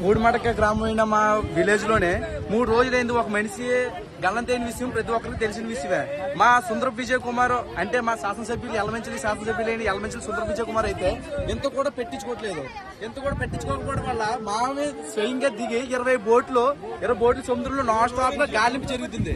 మూడుమడక గ్రామమైన మా విలేజ్ లోనే 3 రోజులైంది ఒక మనిషి గల్లంతైన విషయం ప్రతి ఒక్కరికి తెలిసిన విషయమే. మా సుందర విజయ్ కుమార్ అంటే మా శాసనసభ్యులు ఎలమంచిలి శాసనసభ్యులైన ఎలమంచిలి సుందర విజయ్ కుమార్ అయితే ఎంత కూడా పెట్టించుకోవట్లేదు. ఎంత కూడా పెట్టించుకోకపోవడం వల్ల మామే స్వయంగా దిగి 20 బోట్లు సముద్రంలో నాన్ స్టాప్ గా గాలింపు జరుగుతుంది.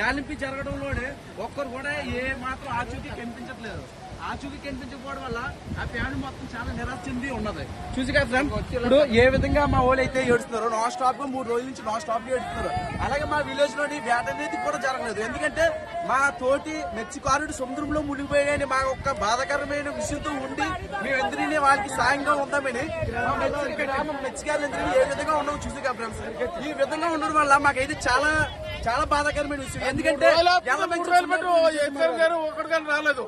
గాలింపు జరగడంలోనే ఒక్కరు కూడా ఏ మాత్రం ఆచూకీ కనిపించట్లేదు. ఆచూకీ కనిపించకపోవడం వల్ల ఆ ఫ్యామిలీ మొత్తం చాలా నిరాశ చెంది ఉన్నది. చూసి కదా ఫ్రెండ్, ఇప్పుడు ఏ విధంగా మా వాళ్ళు అయితే ఏడుస్తున్నారు, నాన్ స్టాప్ గా 3 రోజుల నుంచి నాన్ స్టాప్ గా ఏడుస్తున్నారు. అలాగే మా విలేజ్ లోని వేట అనేది కూడా జరగలేదు. ఎందుకంటే మా తోటి మత్స్యకారుడు సముద్రంలో మునిగిపోయాయని మా ఒక్క బాధాకరమైన విషయంతో ఉండి మేమెందరినీ వాళ్ళకి సాయంగా ఉందామని మత్స్యకారులందరినీ ఏ విధంగా ఉన్నాము చూసి కదా ఫ్రెండ్స్. ఈ విధంగా ఉండడం వల్ల మాకైతే చాలా చాలా బాధాకరమైన విషయం. ఎందుకంటే రాలేదు,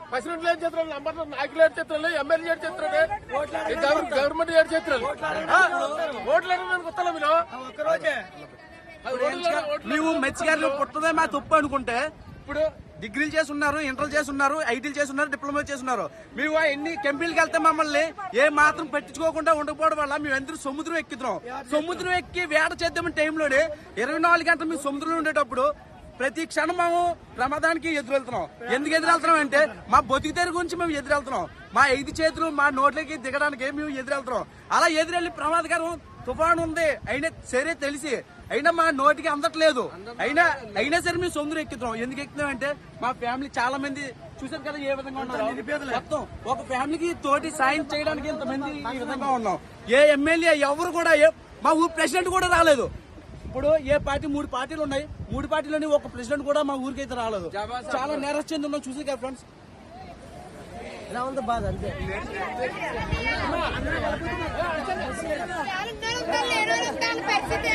ప్రెసిడెంట్ ఏడు చేతులు, నాయకులు ఏడు చేతులు, ఎమ్మెల్యే ఏడు చేతులు, గవర్నమెంట్ ఏడు చేతులు ఓట్లేదు కొత్తలో మేము మత్స్యకారులు పుట్టదే మా తప్పు అనుకుంటే ఇప్పుడు డిగ్రీలు చేసి ఉన్నారు, ఇంటర్లు చేసి ఉన్నారు, ఐటీలు చేసి ఉన్నారు, డిప్లొమా చేసి ఉన్నారు. మేము ఎన్ని కంపెనీలకు వెళ్తే మమ్మల్ని ఏ మాత్రం పట్టించుకోకుండా ఉండకపోవడం వల్ల మేము అందరూ సముద్రం ఎక్కుతున్నాం. సముద్రం ఎక్కి వేట చేద్దామని టైంలోనే 24 గంటలు మేము సముద్రంలో ఉండేటప్పుడు ప్రతి క్షణం మేము ప్రమాదానికి ఎదురెళ్తున్నాం. ఎందుకు ఎదురెళ్తున్నాం అంటే మా బతుకుతేరు గురించి మేము ఎదురెళ్తున్నాం. మా 5 చేతులు మా నోట్లకి దిగడానికి మేము ఎదురెళ్తున్నాం. అలా ఎదురెళ్లి ప్రమాదకరం తుఫాను ఉంది అయినా సరే తెలిసి అయినా మా నోటికి అందట్లేదు. అయినా సరే మేము సముద్రం ఎక్కుతున్నాం. ఎందుకు ఎక్కుతున్నాం అంటే మా ఫ్యామిలీ చాలా మంది చూసారు కదా ఏ విధంగా ఉన్నారు. మొత్తం ఒక ఫ్యామిలీకి తోటి సాయం చేయడానికి ఇంతమంది ఈ విధంగా ఉన్నాం. ఏ ఎమ్మెల్యే ఎవరు కూడా మా ఊరు ప్రెసిడెంట్ కూడా రాలేదు. ఇప్పుడు ఏ పార్టీ 3 పార్టీలు ఉన్నాయి, 3 పార్టీలోని ఒక ప్రెసిడెంట్ కూడా మా ఊరికి అయితే రాలేదు. చాలా నిరాశ చెంది ఉన్నాం. చూసి కదా ఫ్రెండ్స్, ఎలా ఉంది బాధ అంతే. పరిస్థితి